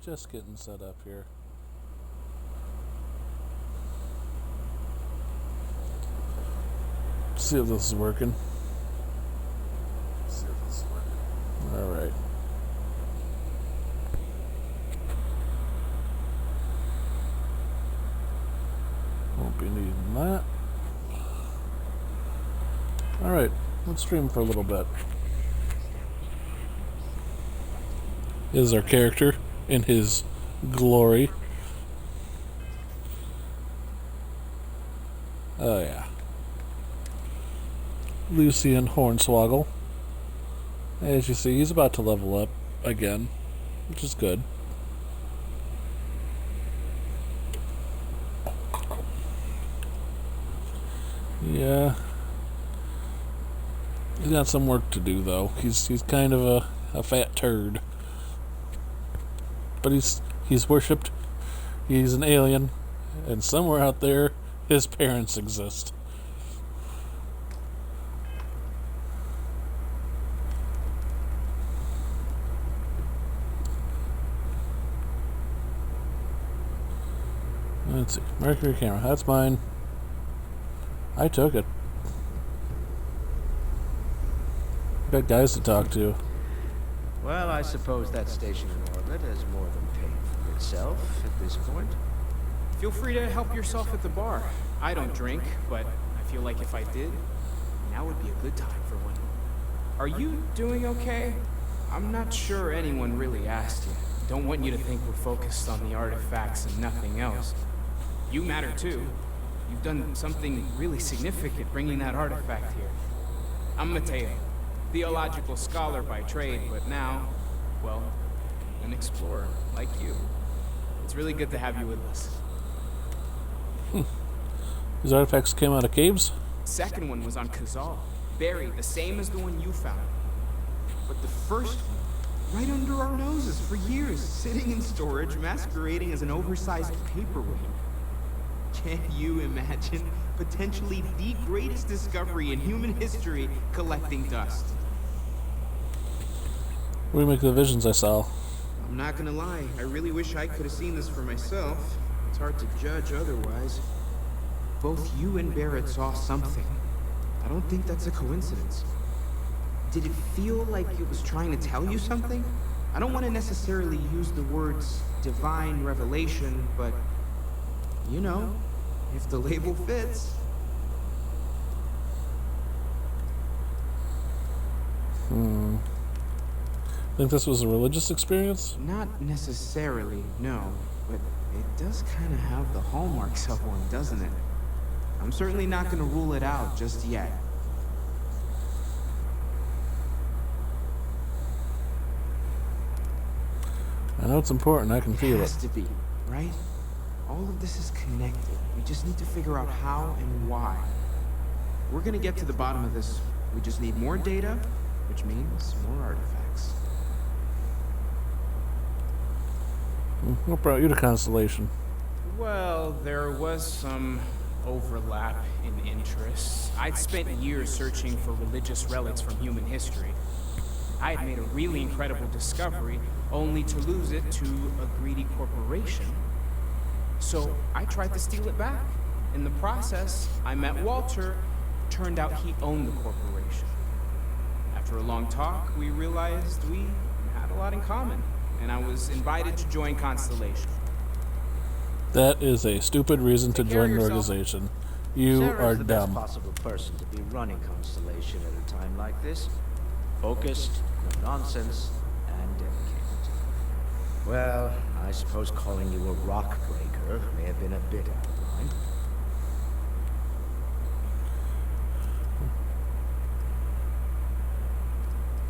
Just getting set up here. See if this is working. Alright. Won't be needing that. Alright, let's stream for a little bit. Is our character in his glory. Oh yeah. Lucian Hornswoggle. As you see, he's about to level up again, which is good. Yeah. He's got some work to do, though. He's kind of a fat turd. But he's worshipped. He's an alien. And somewhere out there, his parents exist. Let's see. Mercury camera. That's mine. I took it. Got guys to talk to. Well, I suppose that station in orbit has more than paid for itself at this point. Feel free to help yourself at the bar. I don't drink, but I feel like if I did, now would be a good time for one. Are you doing okay? I'm not sure anyone really asked you. Don't want you to think we're focused on the artifacts and nothing else. You matter too. You've done something really significant bringing that artifact here. I'm Mateo, theological scholar by trade, but now, well, an explorer like you. It's really good to have you with us. These artifacts came out of caves? Second one was on Kazal, buried, the same as the one you found. But the first one, right under our noses for years, sitting in storage, masquerading as an oversized paperweight. Can you imagine potentially the greatest discovery in human history collecting dust? What do you make of the visions I saw? I'm not gonna lie, I really wish I could have seen this for myself. It's hard to judge otherwise. Both you and Barrett saw something. I don't think that's a coincidence. Did it feel like it was trying to tell you something? I don't want to necessarily use the words divine revelation, but you know, if the label fits. Think this was a religious experience? Not necessarily, no. But it does kind of have the hallmarks of one, doesn't it? I'm certainly not going to rule it out just yet. I know it's important. I can feel It it. has to be, right? All of this is connected. We just need to figure out how and why. We're gonna get to the bottom of this. We just need more data, which means more artifacts. What brought you to Constellation? Well, there was some overlap in interests. I'd spent years searching for religious relics from human history. I had made a really incredible discovery, only to lose it to a greedy corporation. So I tried to steal it back. In the process, I met Walter. Turned out he owned the corporation. After a long talk, we realized we had a lot in common, and I was invited to join Constellation. That is a stupid reason to Take care of join an yourself. organization. You Sarah's are the best dumb. possible person to be running Constellation at a time like this. Focused, no nonsense, and dedicated. Well, I suppose calling you a rock breaker may have been a bit out of line.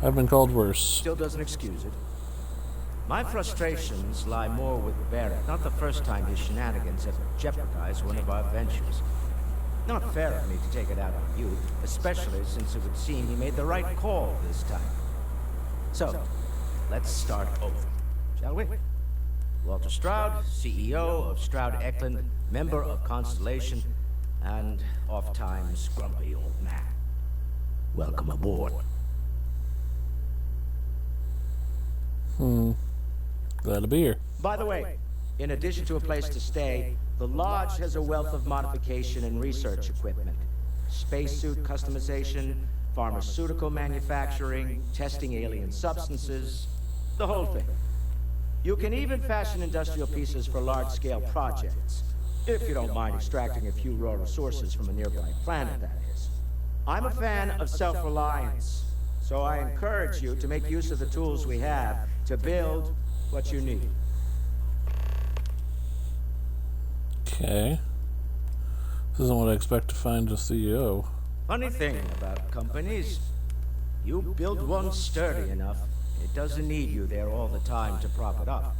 I've been called worse. Still doesn't excuse it. My frustrations lie more with Barrett. Not the first time his shenanigans have jeopardized one of our ventures. Not fair of me to take it out on you, especially since it would seem he made the right call this time. So, let's start over, shall we? Walter Stroud, CEO of Stroud Eklund, member of Constellation, and oft-times grumpy old man. Welcome aboard. Glad to be here. By the way, in addition to a place to stay, the lodge has a wealth of modification and research equipment. Spacesuit customization, pharmaceutical manufacturing, testing alien substances, the whole thing. You can even fashion industrial pieces for large-scale projects, if you don't mind extracting a few raw resources from a nearby planet, that is. I'm a fan of self-reliance, so I encourage you to make use of the tools we have to build what you need. Okay. This isn't what I expect to find a CEO. Funny thing about companies, you build one sturdy enough, it doesn't need you there all the time to prop it up.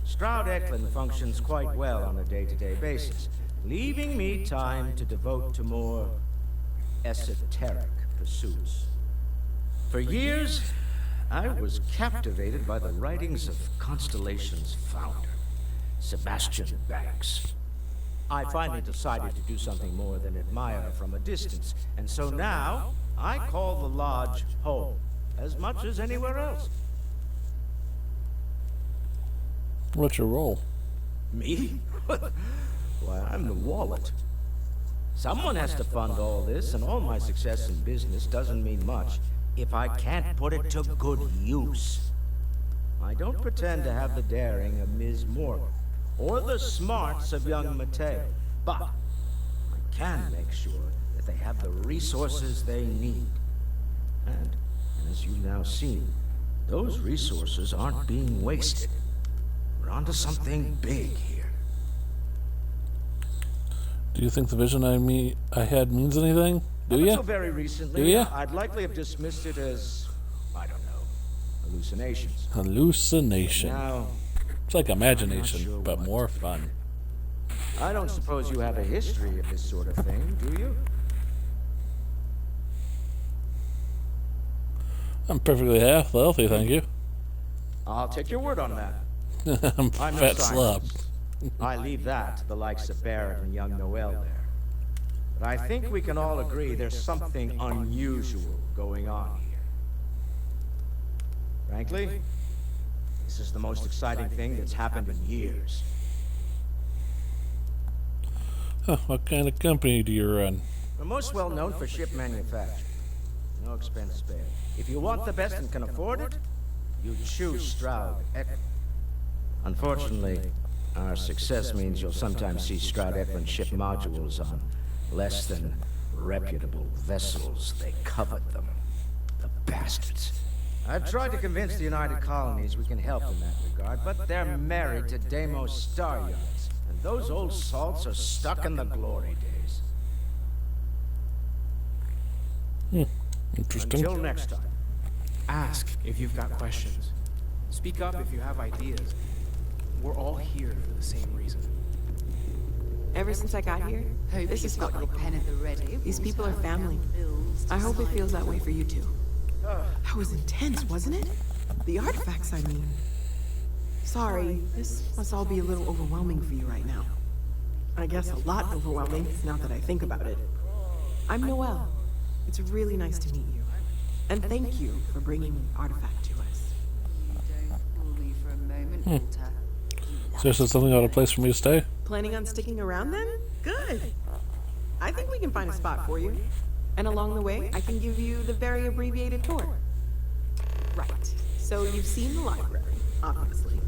Stroud Eklund functions quite well on a day-to-day basis, leaving me time to devote to more esoteric pursuits. For years, I was captivated by the writings of Constellation's founder, Sebastian Banks. I finally decided to do something more than admire from a distance, and so now I call the lodge home, as much as anywhere else. What's your role? Me? Why, I'm the wallet. Someone has to fund all this, and all my success in business doesn't mean much if I can't put it to good use. I don't pretend to have the daring of Ms. Morgan, or the smarts of young Mateo, but I can make sure that they have the resources they need. And as you've now seen, those resources aren't being wasted. We're onto something big here. Do you think the vision I had means anything? Do Up you? until very recently, Do ya? I'd likely have dismissed it as, I don't know, hallucinations. Hallucination. Now, It's like imagination, sure but what more to fun. I don't suppose you have a history of this sort of thing, do you? I'm perfectly healthy, thank you. I'll take your word on that. I'm I'm no fat slob. scientist. I leave that to the likes of Barrett and young Noel there. But I think we can all agree there's something unusual going on here. Frankly, this is the most exciting thing that's happened in years. Huh, what kind of company do you run? We're most well known for ship manufacturing. No expense spared. If you want the best and can afford it, you choose Stroud Eklund. Unfortunately, our success means you'll sometimes see Stroud Eklund ship modules on less than reputable vessels. They covet them. The bastards. I've tried to convince the United Colonies we can help in that regard, but they're married to Deimos star yards, and those old salts are stuck in the glory days. Interesting. Until next time. Ask if you've got questions. Speak up if you have ideas. We're all here for the same reason. Ever since I got here, this has felt like home. These people are family. I hope it feels that way for you too. That was intense, wasn't it? The artifacts, I mean. Sorry, this must all be a little overwhelming for you right now. I guess a lot overwhelming, now that I think about it. I'm Noelle. It's really nice to meet you. And thank you for bringing the artifact to us. So there's something about a place for me to stay? Planning on sticking around then? Good. I think we can find a spot for you. And along the way, I can give you the very abbreviated tour. Right. So you've seen the library, obviously.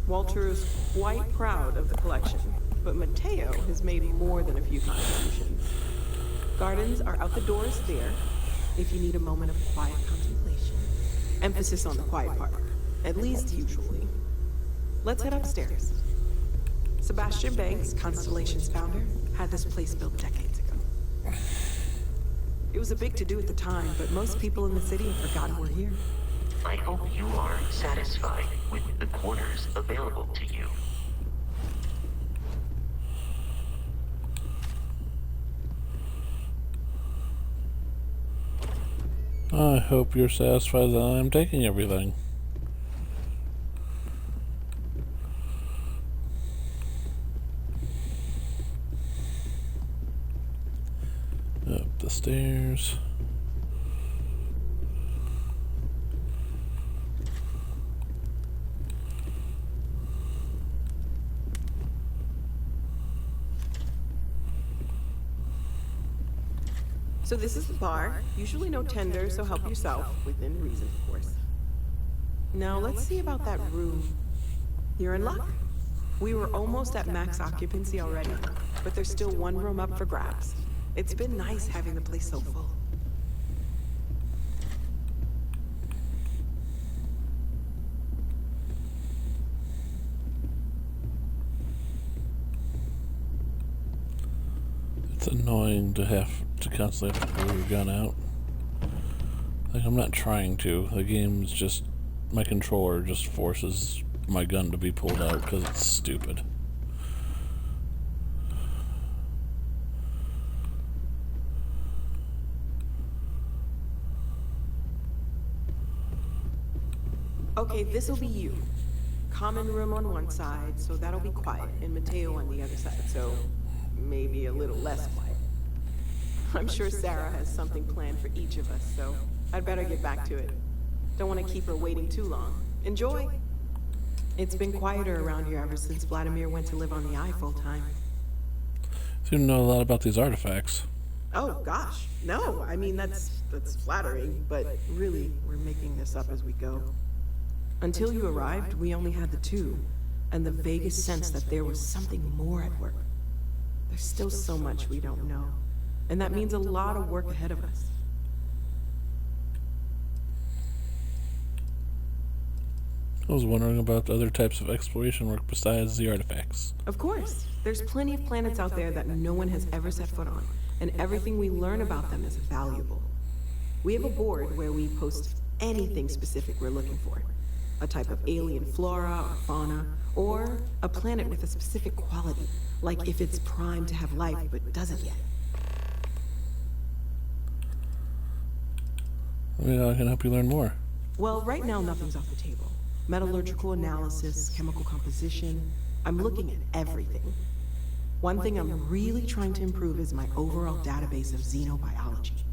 Walter is quite proud of the collection, but Mateo has made more than a few contributions. Gardens are out the doors there, if you need a moment of quiet contemplation. Emphasis on the quiet part, at least usually. Let's head upstairs. Sebastian Banks, Constellation's founder, had this place built decades ago. It was a big to-do at the time, but most people in the city have forgotten we're here. I hope you are satisfied with the quarters available to you. I hope you're satisfied that I'm taking everything. Up the stairs. So this is the bar. Usually no tender, so help yourself, within reason, of course. Now let's see about that room. You're in luck. We were almost at max occupancy already, but there's still one room up for grabs. It's been nice having the place so full. It's annoying to have to constantly have to pull your gun out. Like, I'm not trying to. The game's just... my controller just forces my gun to be pulled out because it's stupid. Okay, this'll be you. Common room on one side, so that'll be quiet, and Mateo on the other side, so maybe a little less quiet. I'm sure Sarah has something planned for each of us, so I'd better get back to it. Don't want to keep her waiting too long. Enjoy! It's been quieter around here ever since Vladimir went to live on the Eye full-time. So you know a lot about these artifacts. Oh, gosh. No, I mean, that's flattering, but really, we're making this up as we go. Until you arrived, we only had the two, and the vaguest sense that there was something more at work. There's still so much we don't know, and that means a lot of work ahead of us. I was wondering about other types of exploration work besides the artifacts. Of course, there's plenty of planets out there that no one has ever set foot on, and everything we learn about them is valuable. We have a board where we post anything specific we're looking for. A type of alien flora or fauna, or a planet with a specific quality, like if it's primed to have life but doesn't yet. Maybe I can help you learn more. Well, right now nothing's off the table. Metallurgical analysis, chemical composition, I'm looking at everything. One thing I'm really trying to improve is my overall database of xenobiology.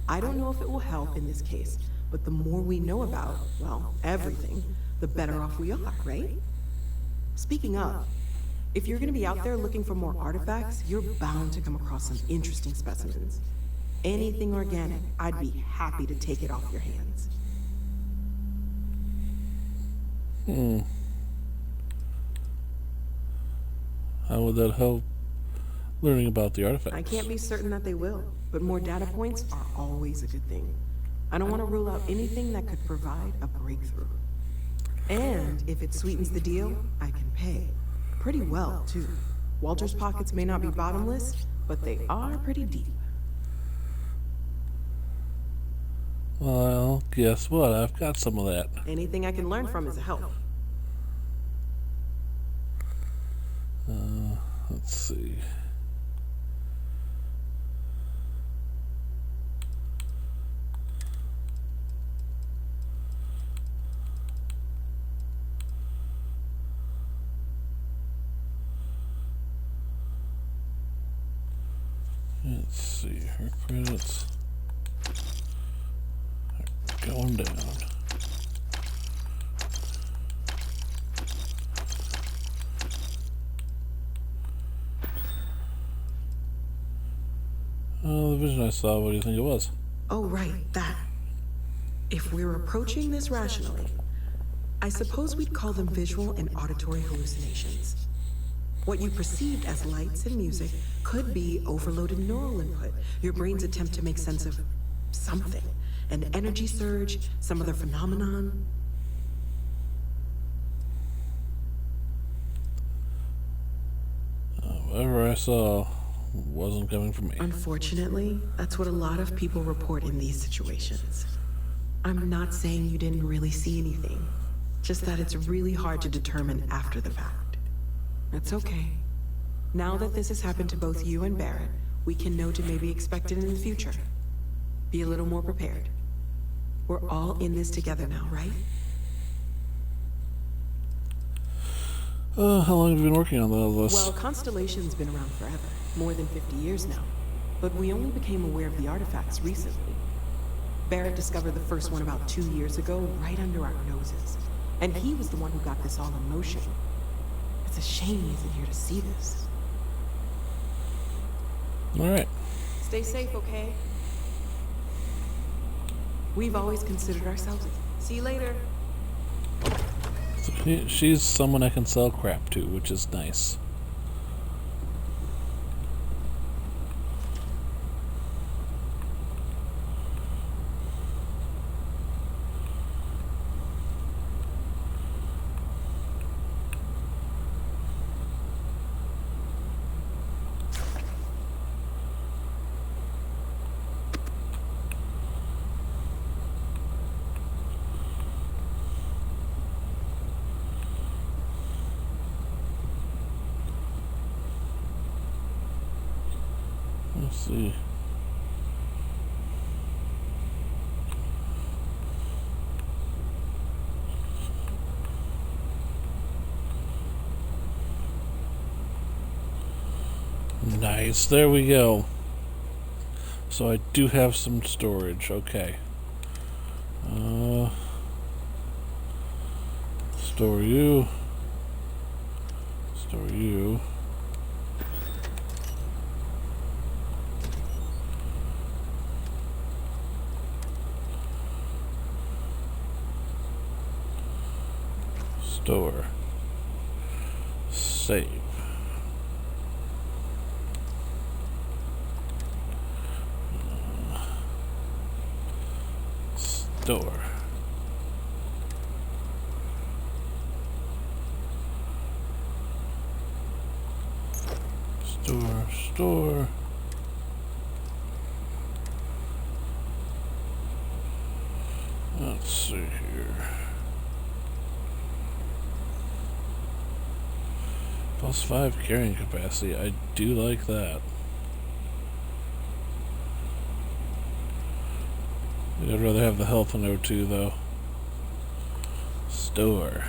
I don't know if it will help in this case, but the more we know about, well, everything, the better off we are, right? Speaking of, if you're gonna be out there looking for more artifacts, you're bound to come across some interesting specimens. Anything organic, I'd be happy to take it off your hands. How would that help learning about the artifacts? I can't be certain that they will, but more data points are always a good thing. I don't want to rule out anything that could provide a breakthrough. And if it sweetens the deal, I can pay. Pretty well, too. Walter's pockets may not be bottomless, but they are pretty deep. Well, guess what? I've got some of that. Anything I can learn from is a help. Let's see. Let's see, her credits are going down. The vision I saw, what do you think it was? Oh, right, that. If we're approaching this rationally, I suppose we'd call them visual and auditory hallucinations. What you perceived as lights and music could be overloaded neural input, your brain's attempt to make sense of something. An energy surge, some other phenomenon. Whatever I saw wasn't coming from me. Unfortunately, that's what a lot of people report in these situations. I'm not saying you didn't really see anything, just that it's really hard to determine after the fact. That's okay. Now that this has happened to both you and Barrett, we can know to maybe expect it in the future. Be a little more prepared. We're all in this together now, right? How long have you been working on all this? Well, Constellation's been around forever, more than 50 years now. But we only became aware of the artifacts recently. Barrett discovered the first one about 2 years ago, right under our noses. And he was the one who got this all in motion. It's a shame he isn't here to see this. All right. Stay safe, okay? We've always considered ourselves. See you later. So she's someone I can sell crap to, which is nice. Let's see. Nice, there we go. So I do have some storage, okay. Store you. Store you. Store. Save. Store. Store. Let's see here. +5 carrying capacity. I do like that. I'd rather have the health in O2 though. Store.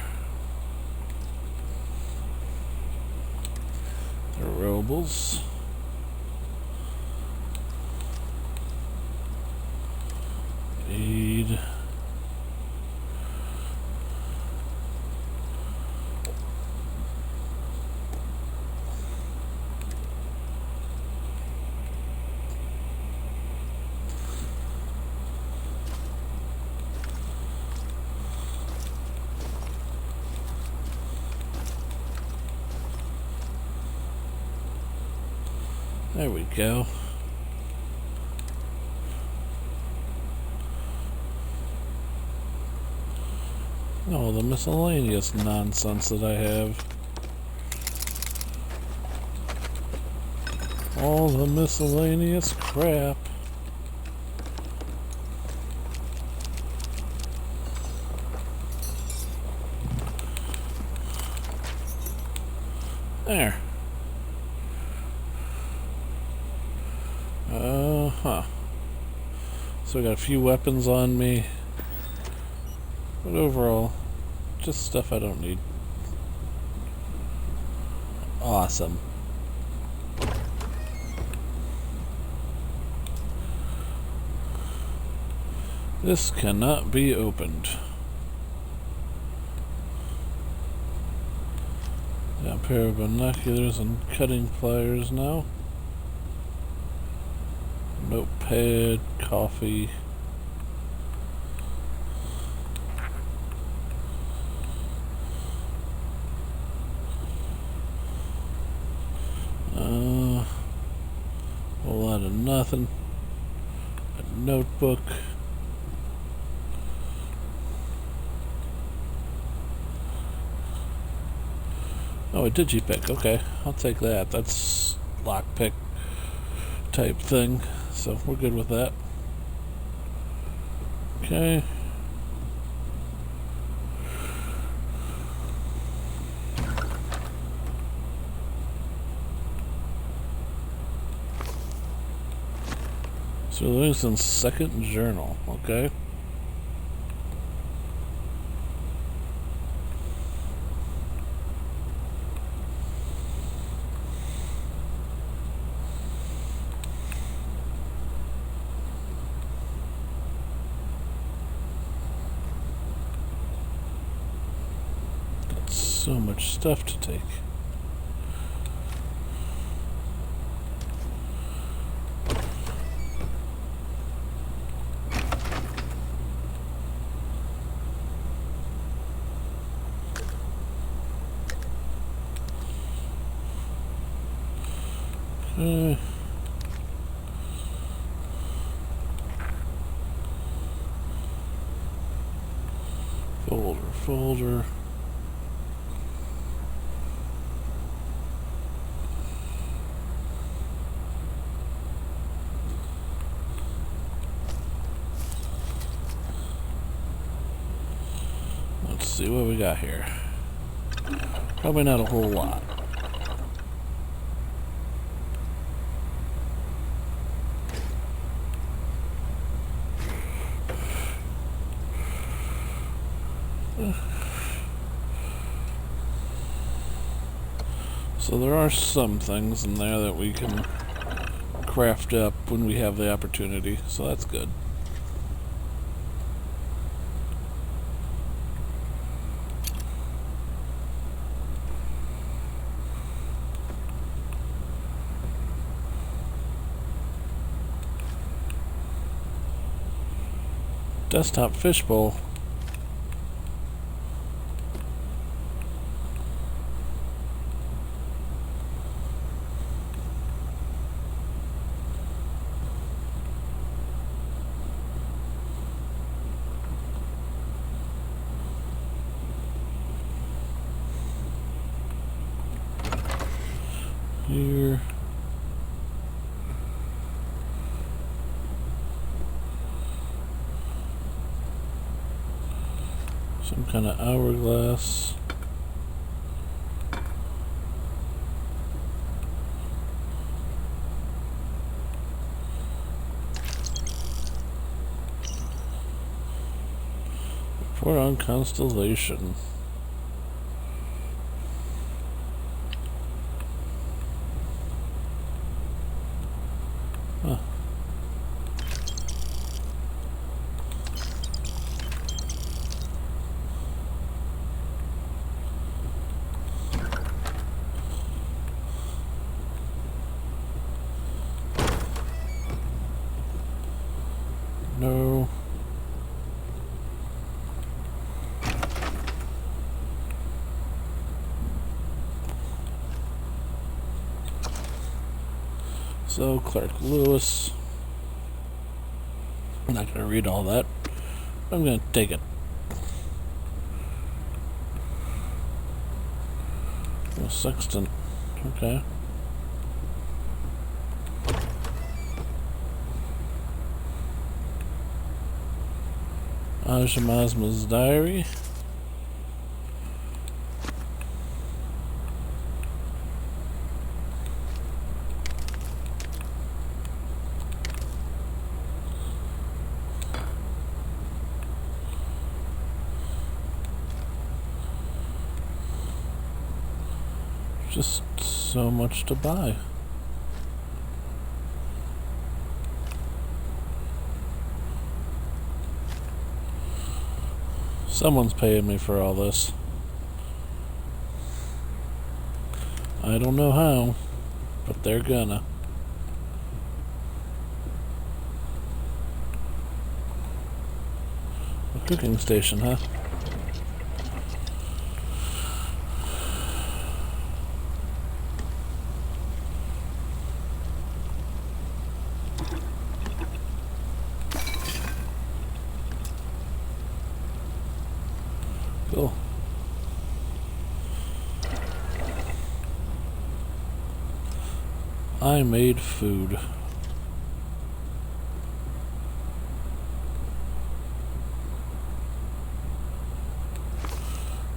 Throwables. Need. There we go. All the miscellaneous nonsense that I have. All the miscellaneous crap. There. So I got a few weapons on me, but overall, just stuff I don't need. Awesome. This cannot be opened. Got a pair of binoculars and cutting pliers now. Notepad, coffee. Whole lot of nothing. A notebook. Oh, a digipick. Okay, I'll take that. That's lockpick type thing. So we're good with that. Okay. So Livingston's second journal, okay. So much stuff to take. Folder. Let's see what we got here. Probably not a whole lot. So there are some things in there that we can craft up when we have the opportunity, so that's good. Desktop fishbowl. Here. Some kind of hourglass. Report on Constellation. Huh. No. So, Clark Lewis. I'm not going to read all that. I'm going to take it. Oh, sextant. Okay. Ajamasma's diary. Just so much to buy. Someone's paying me for all this. I don't know how, but they're gonna. A cooking station, huh? Cool. I made food.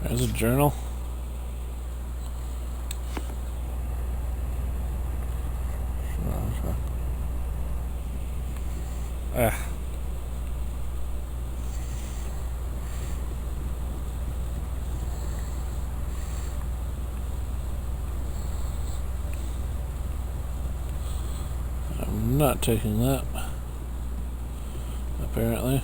There's a journal. Ah. I'm not taking that, apparently.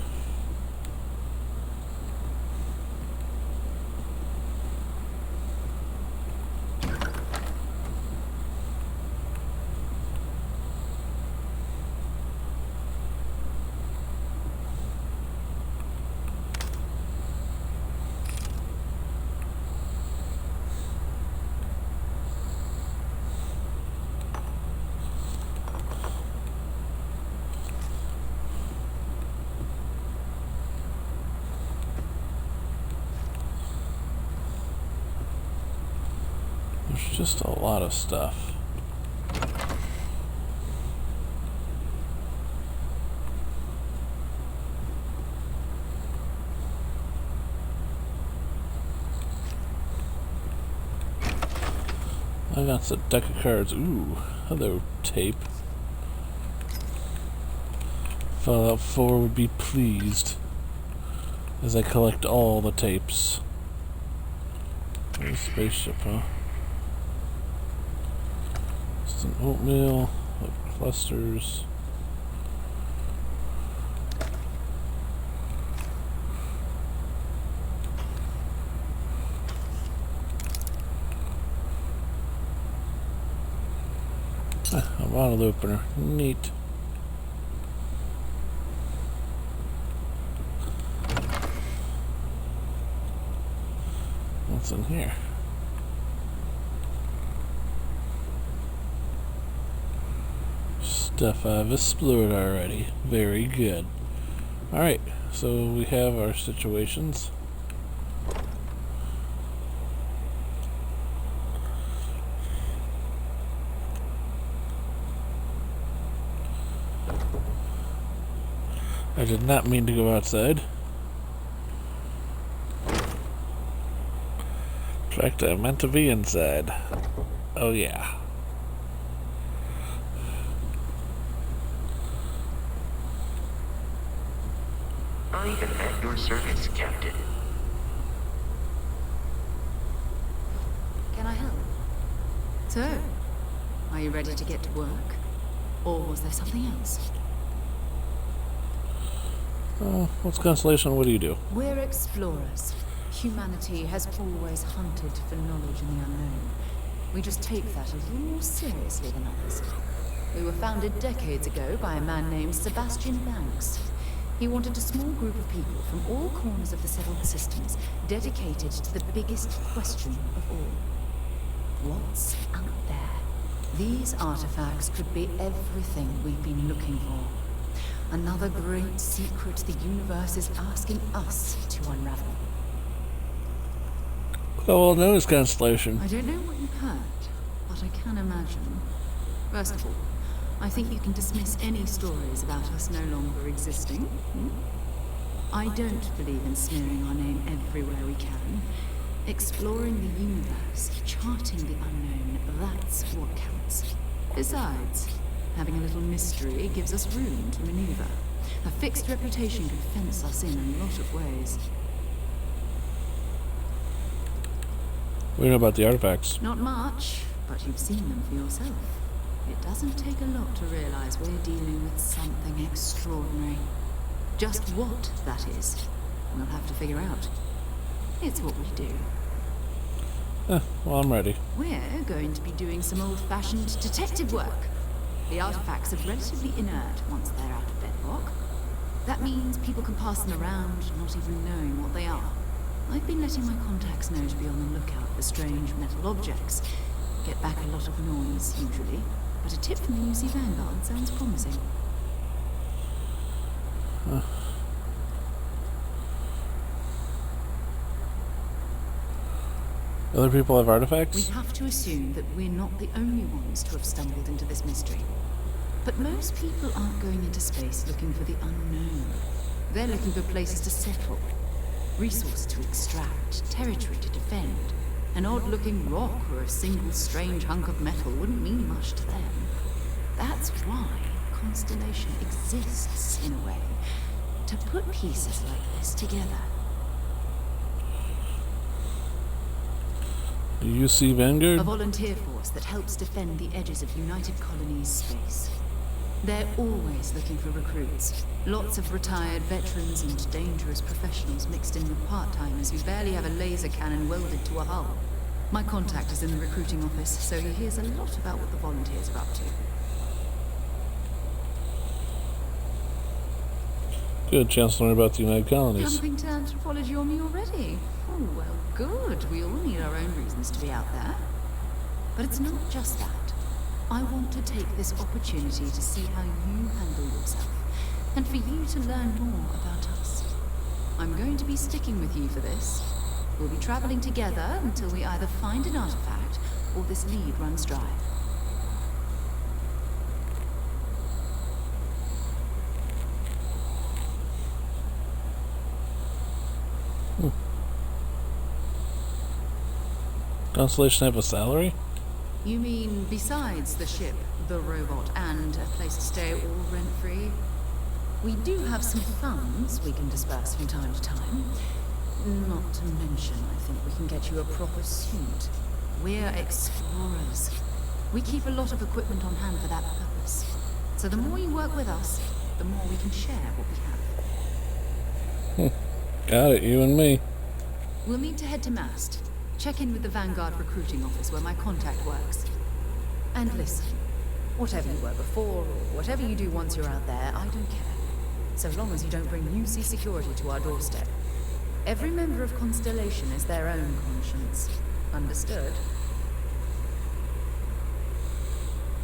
There's just a lot of stuff. I got a deck of cards. Ooh, hello, tape. Fallout 4 would be pleased as I collect all the tapes. There's a spaceship, huh? Just an oatmeal of clusters. A bottle opener. Neat. What's in here? Stuff I've explored already. Very good. Alright, so we have our situations. I did not mean to go outside. In fact, I meant to be inside. Oh yeah. I am at your service, Captain. Can I help? So, are you ready to get to work? Or was there something else? What's Constellation? What do you do? We're explorers. Humanity has always hunted for knowledge in the unknown. We just take that a little more seriously than others. We were founded decades ago by a man named Sebastian Banks. He wanted a small group of people from all corners of the settled systems dedicated to the biggest question of all. What's out there? These artifacts could be everything we've been looking for. Another great secret the universe is asking us to unravel. Oh, well, no, it's Constellation. I don't know what you've heard, but I can imagine. First of all, I think you can dismiss any stories about us no longer existing. I don't believe in smearing our name everywhere we can. Exploring the universe, charting the unknown, that's what counts. Besides, having a little mystery gives us room to maneuver. A fixed reputation could fence us in a lot of ways. What do you know about the artifacts? Not much, but you've seen them for yourself. It doesn't take a lot to realize we're dealing with something extraordinary. Just what that is, we'll have to figure out. It's what we do. Well, I'm ready. We're going to be doing some old-fashioned detective work. The artifacts are relatively inert once they're out of bedrock. That means people can pass them around, not even knowing what they are. I've been letting my contacts know to be on the lookout for strange metal objects. Get back a lot of noise, usually. But a tip from the UC Vanguard sounds promising. Other people have artifacts? We have to assume that we're not the only ones to have stumbled into this mystery. But most people aren't going into space looking for the unknown. They're looking for places to settle, resource to extract, territory to defend. An odd-looking rock or a single strange hunk of metal wouldn't mean much to them. That's why Constellation exists, in a way. To put pieces like this together. Do you see Vanguard? A volunteer force that helps defend the edges of United Colonies space. They're always looking for recruits. Lots of retired veterans and dangerous professionals mixed in with part-timers who barely have a laser cannon welded to a hull. My contact is in the recruiting office, so he hears a lot about what the volunteers are up to. Good chance to learn about the United Colonies. Jumping to anthropology on me already? Oh, well, good. We all need our own reasons to be out there. But it's not just that. I want to take this opportunity to see how you handle yourself, and for you to learn more about us. I'm going to be sticking with you for this. We'll be traveling together until we either find an artifact or this lead runs dry. Constellation have a salary? You mean besides the ship, the robot, and a place to stay all rent-free? We do have some funds we can disperse from time to time. Not to mention, I think we can get you a proper suit. We're explorers. We keep a lot of equipment on hand for that purpose. So the more you work with us, the more we can share what we have. Got it, you and me. We'll need to head to Mast. Check in with the Vanguard recruiting office where my contact works. And listen, whatever you were before, or whatever you do once you're out there, I don't care. So long as you don't bring UC security to our doorstep. Every member of Constellation is their own conscience. Understood?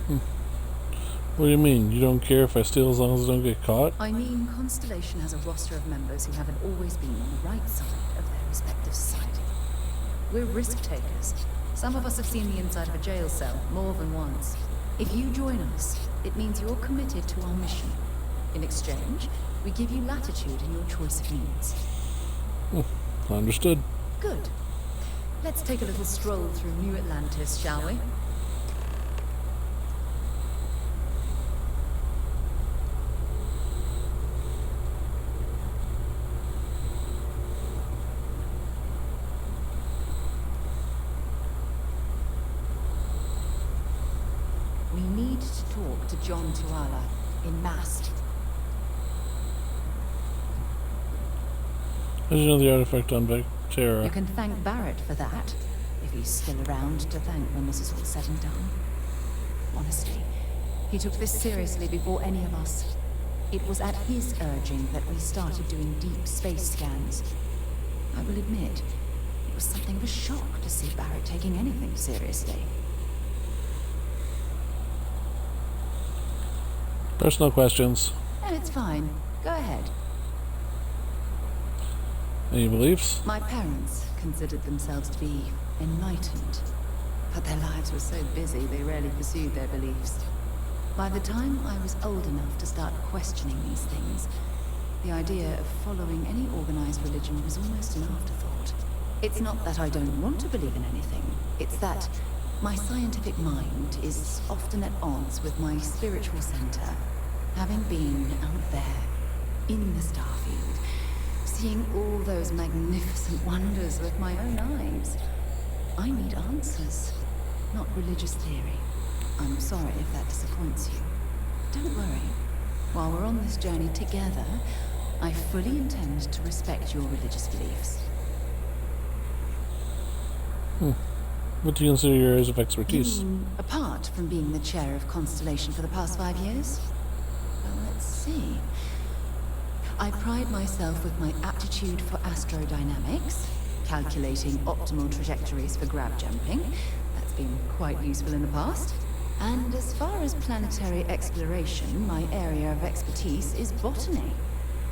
What do you mean? You don't care if I steal as long as I don't get caught? I mean, Constellation has a roster of members who haven't always been on the right side of their respective society. We're risk takers. Some of us have seen the inside of a jail cell more than once. If you join us, it means you're committed to our mission. In exchange, we give you latitude in your choice of means. Understood. Good. Let's take a little stroll through New Atlantis, shall we? We need to talk to John Tuala in Mast. How did you know the artifact on Vectera? You can thank Barrett for that, if he's still around to thank when this is all said and done. Honestly, he took this seriously before any of us. It was at his urging that we started doing deep space scans. I will admit, it was something of a shock to see Barrett taking anything seriously. Personal questions. Oh, it's fine. Go ahead. Any beliefs? My parents considered themselves to be enlightened, but their lives were so busy they rarely pursued their beliefs. By the time I was old enough to start questioning these things, the idea of following any organized religion was almost an afterthought. It's not that I don't want to believe in anything, it's that my scientific mind is often at odds with my spiritual center, having been out there, in the Starfield, seeing all those magnificent wonders with my own eyes. I need answers, not religious theory. I'm sorry if that disappoints you. Don't worry. While we're on this journey together, I fully intend to respect your religious beliefs. What do you consider your areas of expertise? You mean, apart from being the chair of Constellation for the past 5 years? Well, let's see. I pride myself with my aptitude for astrodynamics, calculating optimal trajectories for grab jumping. That's been quite useful in the past. And as far as planetary exploration, my area of expertise is botany.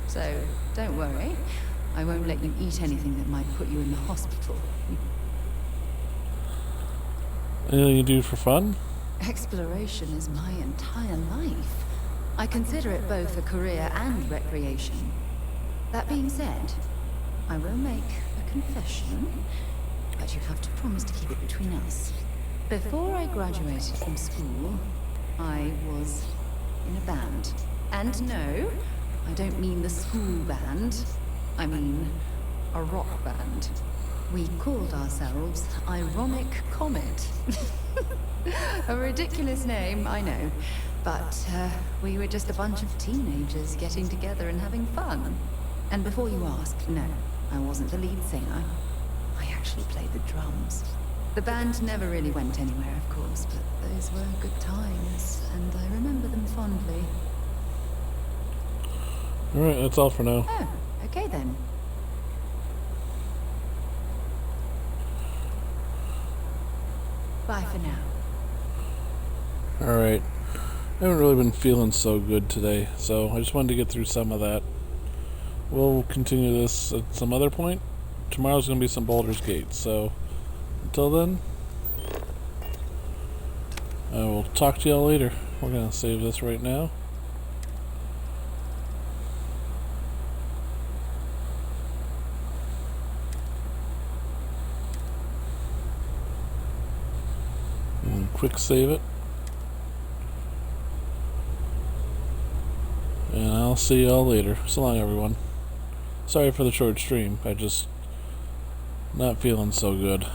So, don't worry. I won't let you eat anything that might put you in the hospital. Anything you do for fun? Exploration is my entire life. I consider it both a career and recreation. That being said, I will make a confession, but you have to promise to keep it between us. Before I graduated from school, I was in a band. And no, I don't mean the school band. I mean a rock band. We called ourselves Ironic Comet. A ridiculous name, I know. But we were just a bunch of teenagers getting together and having fun. And before you ask, no, I wasn't the lead singer. I actually played the drums. The band never really went anywhere, of course, but those were good times, and I remember them fondly. Alright, that's all for now. Oh, okay then. Bye for now. Alright. I haven't really been feeling so good today, so I just wanted to get through some of that. We'll continue this at some other point. Tomorrow's going to be some Baldur's Gate, so until then, I will talk to y'all later. We're gonna save this right now. And quick save it. And I'll see y'all later. So long, everyone. Sorry for the short stream. I just not feeling so good.